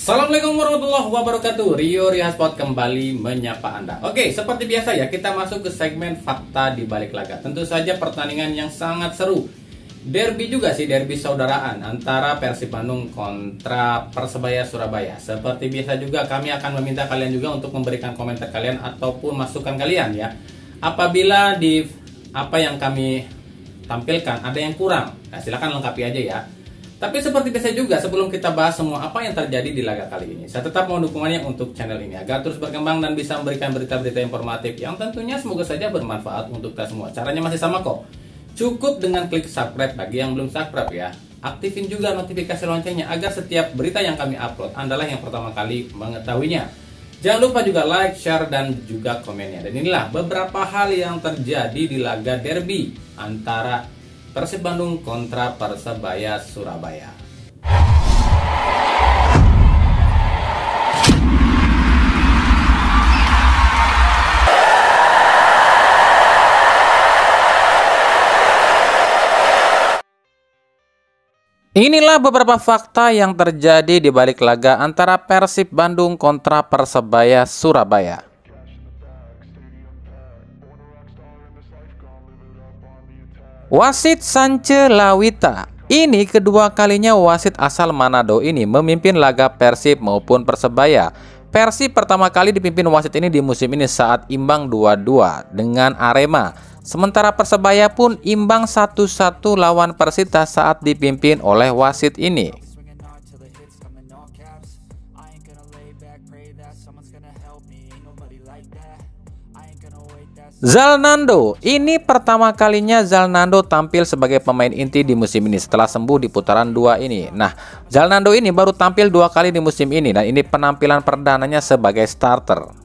Assalamualaikum warahmatullahi wabarakatuh. Rio Rihasport kembali menyapa Anda. Oke, seperti biasa ya, kita masuk ke segmen fakta di balik laga. Tentu saja pertandingan yang sangat seru. Derby juga sih, derby saudaraan antara Persib Bandung kontra Persebaya Surabaya. Seperti biasa juga kami akan meminta kalian juga untuk memberikan komentar kalian ataupun masukan kalian ya. Apabila di apa yang kami tampilkan ada yang kurang, nah silahkan lengkapi aja ya. Tapi seperti biasa juga, sebelum kita bahas semua apa yang terjadi di laga kali ini, saya tetap mau dukungannya untuk channel ini agar terus berkembang dan bisa memberikan berita-berita informatif yang tentunya semoga saja bermanfaat untuk kita semua. Caranya masih sama kok. Cukup dengan klik subscribe bagi yang belum subscribe ya. Aktifin juga notifikasi loncengnya agar setiap berita yang kami upload Anda lah yang pertama kali mengetahuinya. Jangan lupa juga like, share, dan juga komennya. Dan inilah beberapa hal yang terjadi di laga derby antara Persib Bandung kontra Persebaya Surabaya. Inilah beberapa fakta yang terjadi di balik laga antara Persib Bandung kontra Persebaya Surabaya. Wasit Sance Lawita. Ini kedua kalinya wasit asal Manado ini memimpin laga Persib maupun Persebaya. Persib pertama kali dipimpin wasit ini di musim ini saat imbang 2-2 dengan Arema. Sementara Persebaya pun imbang 1-1 lawan Persita saat dipimpin oleh wasit ini. Zalnando, ini pertama kalinya Zalnando tampil sebagai pemain inti di musim ini setelah sembuh di putaran 2 ini. Nah, Zalnando ini baru tampil 2 kali di musim ini dan ini penampilan perdananya sebagai starter.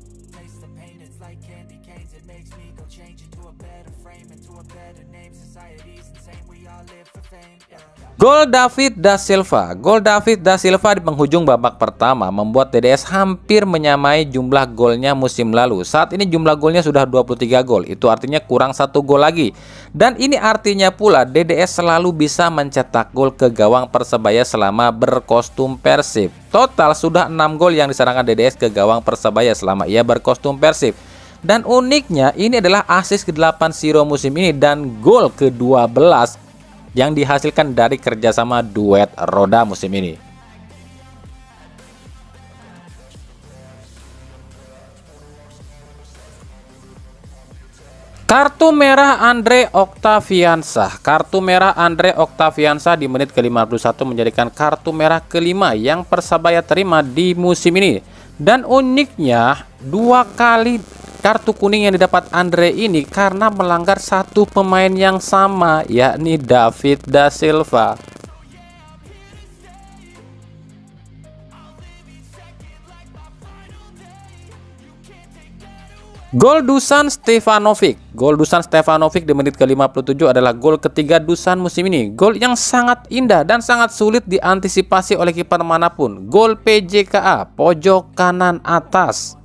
Gol David da Silva. Gol David da Silva di penghujung babak pertama membuat DDS hampir menyamai jumlah golnya musim lalu. Saat ini jumlah golnya sudah 23 gol. Itu artinya kurang 1 gol lagi. Dan ini artinya pula DDS selalu bisa mencetak gol ke gawang Persebaya selama berkostum Persib. Total sudah 6 gol yang diserahkan DDS ke gawang Persebaya selama ia berkostum Persib. Dan uniknya ini adalah assist ke-8 Siro musim ini dan gol ke-12 yang dihasilkan dari kerjasama duet roda musim ini. Kartu merah Andre Octaviansa. Kartu merah Andre Octaviansa di menit ke-51 menjadikan kartu merah kelima yang Persebaya terima di musim ini. Dan uniknya 2 kali kartu kuning yang didapat Andre ini karena melanggar satu pemain yang sama, yakni David da Silva. Gol Dusan Stefanovic. Gol Dusan Stefanovic di menit ke-57 adalah gol ketiga Dusan musim ini. Gol yang sangat indah dan sangat sulit diantisipasi oleh kiper manapun. Gol PJKA, pojok kanan atas.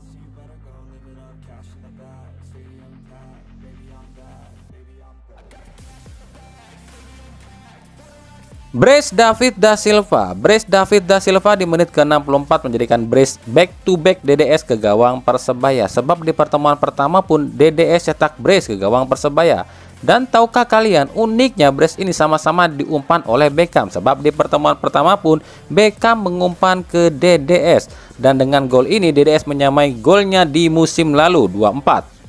Brace David da Silva. Brace David da Silva di menit ke-64 menjadikan brace back to back DDS ke gawang Persebaya. Sebab di pertemuan pertama pun DDS cetak brace ke gawang Persebaya. Dan tahukah kalian uniknya brace ini sama-sama diumpan oleh Beckham. Sebab di pertemuan pertama pun Beckham mengumpan ke DDS. Dan dengan gol ini DDS menyamai golnya di musim lalu 2-4.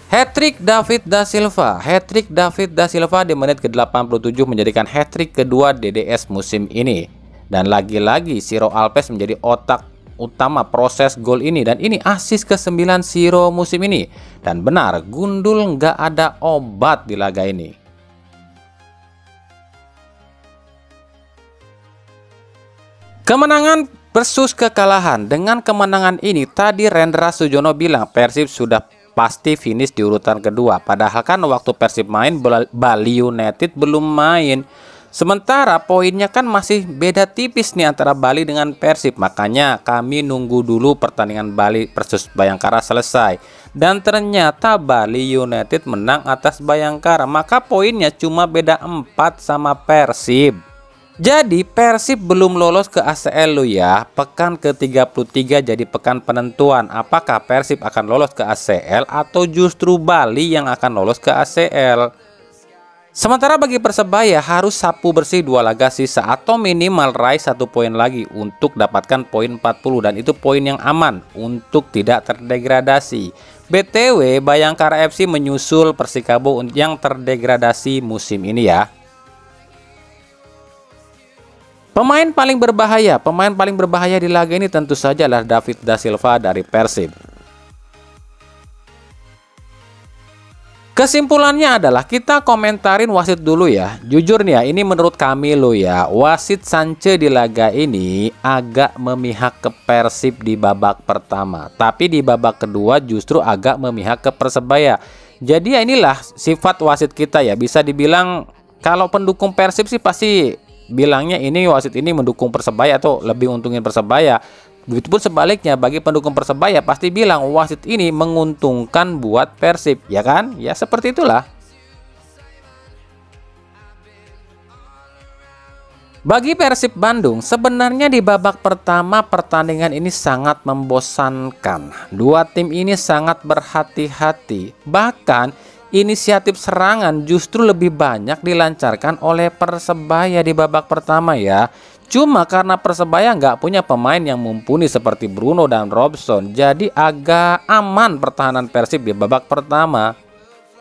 Hat-trick David da Silva. Hat-trick David da Silva di menit ke-87 menjadikan hat-trick kedua DDS musim ini. Dan lagi-lagi Siro Alves menjadi otak utama proses gol ini. Dan ini assist ke-9 Siro musim ini. Dan benar, gundul nggak ada obat di laga ini. Kemenangan versus kekalahan. Dengan kemenangan ini tadi Rendra Sujono bilang Persib sudah pasti finish di urutan kedua. Padahal kan waktu Persib main Bali United belum main. Sementara poinnya kan masih beda tipis nih antara Bali dengan Persib. Makanya kami nunggu dulu pertandingan Bali versus Bayangkara selesai. Dan ternyata Bali United menang atas Bayangkara. Maka poinnya cuma beda 4 sama Persib. Jadi Persib belum lolos ke ACL lo ya. Pekan ke-33 jadi pekan penentuan. Apakah Persib akan lolos ke ACL atau justru Bali yang akan lolos ke ACL? Sementara bagi Persebaya harus sapu bersih 2 laga sisa atau minimal raih 1 poin lagi untuk dapatkan poin 40, dan itu poin yang aman untuk tidak terdegradasi. BTW Bayangkara FC menyusul Persikabo yang terdegradasi musim ini ya. Pemain paling berbahaya di laga ini tentu saja adalah David Da Silva dari Persib. Kesimpulannya adalah kita komentarin wasit dulu ya. Jujur nih ya, ini menurut kami lo ya, wasit Sanche di laga ini agak memihak ke Persib di babak pertama. Tapi di babak kedua justru agak memihak ke Persebaya. Jadi ya inilah sifat wasit kita ya. Bisa dibilang kalau pendukung Persib sih pasti bilangnya ini wasit ini mendukung Persebaya atau lebih untungin Persebaya. Begitupun sebaliknya bagi pendukung Persebaya pasti bilang wasit ini menguntungkan buat Persib, ya kan? Ya seperti itulah. Bagi Persib Bandung sebenarnya di babak pertama pertandingan ini sangat membosankan. Dua tim ini sangat berhati-hati. Bahkan inisiatif serangan justru lebih banyak dilancarkan oleh Persebaya di babak pertama ya. Cuma karena Persebaya nggak punya pemain yang mumpuni seperti Bruno dan Robson, jadi agak aman pertahanan Persib di babak pertama.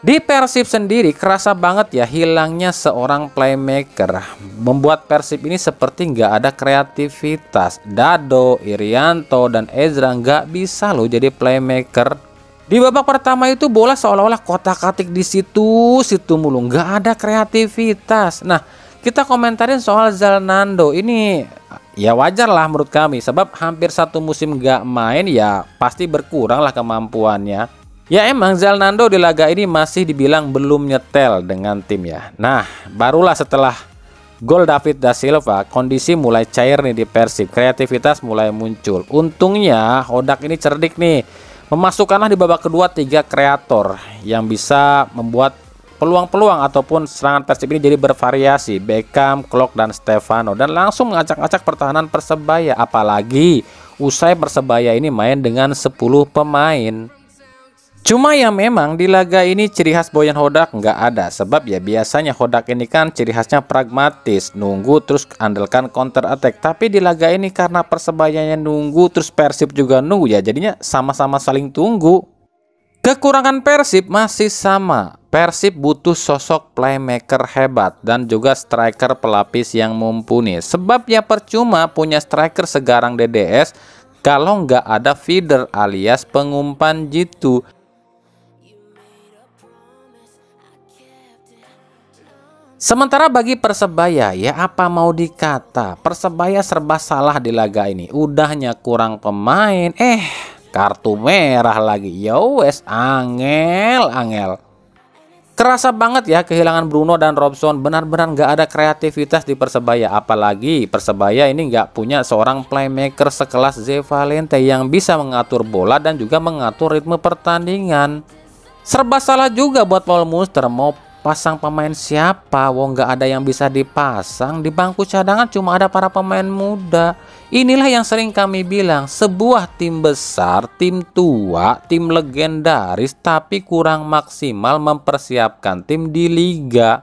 Di Persib sendiri kerasa banget ya hilangnya seorang playmaker, membuat Persib ini seperti nggak ada kreativitas. Dado, Irianto, dan Ezra nggak bisa loh jadi playmaker. Di babak pertama itu bola seolah-olah kotak-katik di situ mulu, nggak ada kreativitas. Nah, kita komentarin soal Zalnando ini ya wajar lah menurut kami, sebab hampir 1 musim gak main ya pasti berkurang lah kemampuannya. Ya emang Zalnando di laga ini masih dibilang belum nyetel dengan tim ya. Nah barulah setelah gol David Da Silva kondisi mulai cair nih di Persib, kreativitas mulai muncul. Untungnya Hodak ini cerdik nih, memasukkanlah di babak kedua 3 kreator yang bisa membuat peluang-peluang ataupun serangan Persib ini jadi bervariasi. Beckham, Klok, dan Stefano, dan langsung mengacak-acak pertahanan Persebaya. Apalagi usai Persebaya ini main dengan 10 pemain. Cuma ya memang di laga ini ciri khas Boyan Hodak nggak ada. Sebab ya biasanya Hodak ini kan ciri khasnya pragmatis, nunggu terus andalkan counter attack. Tapi di laga ini karena Persebayanya nunggu terus Persib juga nunggu ya, jadinya sama-sama saling tunggu. Kekurangan Persib masih sama. Persib butuh sosok playmaker hebat dan juga striker pelapis yang mumpuni. Sebab ya percuma punya striker segarang DDS kalau nggak ada feeder alias pengumpan jitu. Sementara bagi Persebaya ya apa mau dikata, Persebaya serba salah di laga ini. Udahnya kurang pemain, kartu merah lagi. Ya wes angel. Kerasa banget ya kehilangan Bruno dan Robson, benar-benar nggak ada kreativitas di Persebaya. Apalagi Persebaya ini nggak punya seorang playmaker sekelas Ze Valente yang bisa mengatur bola dan juga mengatur ritme pertandingan. Serba salah juga buat Paul Munster, mau pasang pemain siapa? Wong nggak ada yang bisa dipasang. Di bangku cadangan cuma ada para pemain muda. Inilah yang sering kami bilang, sebuah tim besar, tim tua, tim legendaris tapi kurang maksimal mempersiapkan tim di liga.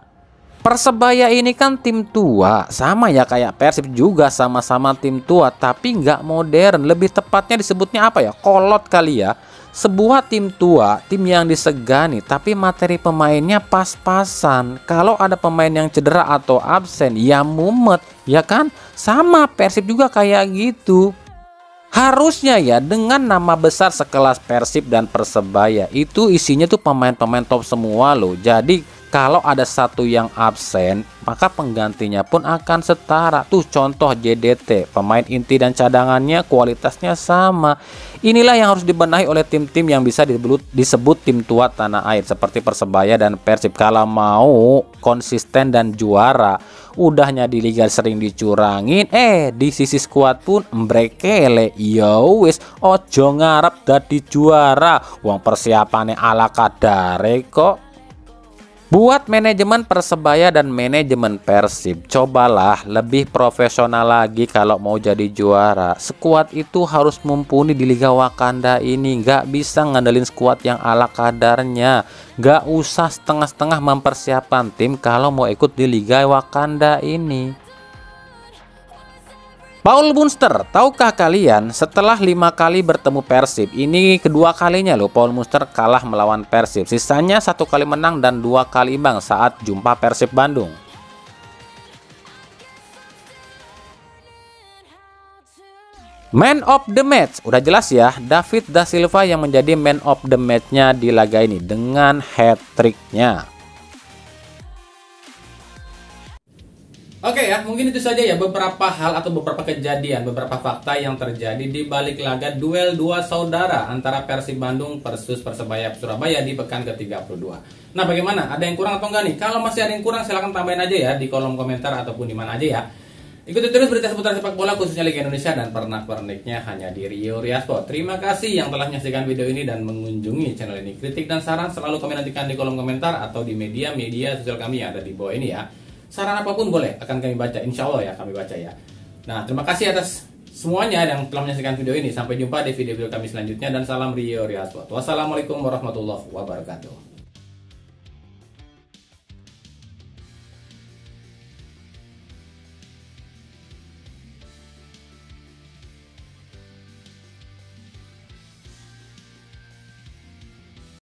Persebaya ini kan tim tua, sama ya kayak Persib juga sama-sama tim tua tapi nggak modern. Lebih tepatnya disebutnya apa ya? Kolot kali ya. Sebuah tim tua, tim yang disegani, tapi materi pemainnya pas-pasan. Kalau ada pemain yang cedera atau absen, ya mumet, ya kan? Sama Persib juga kayak gitu. Harusnya ya dengan nama besar sekelas Persib dan Persebaya itu isinya tuh pemain-pemain top semua loh. Jadi Kalau ada satu yang absen, maka penggantinya pun akan setara. Tuh contoh JDT, pemain inti dan cadangannya kualitasnya sama. Inilah yang harus dibenahi oleh tim-tim yang bisa disebut tim tua tanah air seperti Persebaya dan Persib. Kalau mau konsisten dan juara, udahnya di liga sering dicurangin, di sisi skuad pun mbrekele. Yo wis, ojo ngarep dadi juara, wong persiapannya ala kadare kok. Buat manajemen Persebaya dan manajemen Persib, cobalah lebih profesional lagi kalau mau jadi juara. Skuad itu harus mumpuni di Liga Wakanda ini. Nggak bisa ngandelin skuad yang ala kadarnya. Nggak usah setengah-setengah mempersiapkan tim kalau mau ikut di Liga Wakanda ini. Paul Munster, tahukah kalian setelah 5 kali bertemu Persib, ini kedua kalinya loh Paul Munster kalah melawan Persib. Sisanya 1 kali menang dan 2 kali imbang saat jumpa Persib Bandung. Man of the match, udah jelas ya, David Da Silva yang menjadi man of the match-nya di laga ini dengan hat-trick-nya. Oke ya, mungkin itu saja ya beberapa hal atau beberapa kejadian, beberapa fakta yang terjadi di balik laga duel dua saudara antara Persib Bandung versus Persebaya Surabaya di pekan ke-32. Nah, bagaimana? Ada yang kurang atau enggak nih? Kalau masih ada yang kurang, silahkan tambahin aja ya di kolom komentar ataupun di mana aja ya. Ikuti terus berita seputar sepak bola khususnya Liga Indonesia dan pernak-perniknya hanya di Rio Riasport. Terima kasih yang telah menyaksikan video ini dan mengunjungi channel ini. Kritik dan saran selalu kami nantikan di kolom komentar atau di media-media sosial kami yang ada di bawah ini ya. Saran apapun boleh, akan kami baca, insya Allah ya kami baca ya. Nah, terima kasih atas semuanya yang telah menyaksikan video ini. Sampai jumpa di video-video kami selanjutnya dan salam Rio Riasport. Wassalamualaikum warahmatullahi wabarakatuh.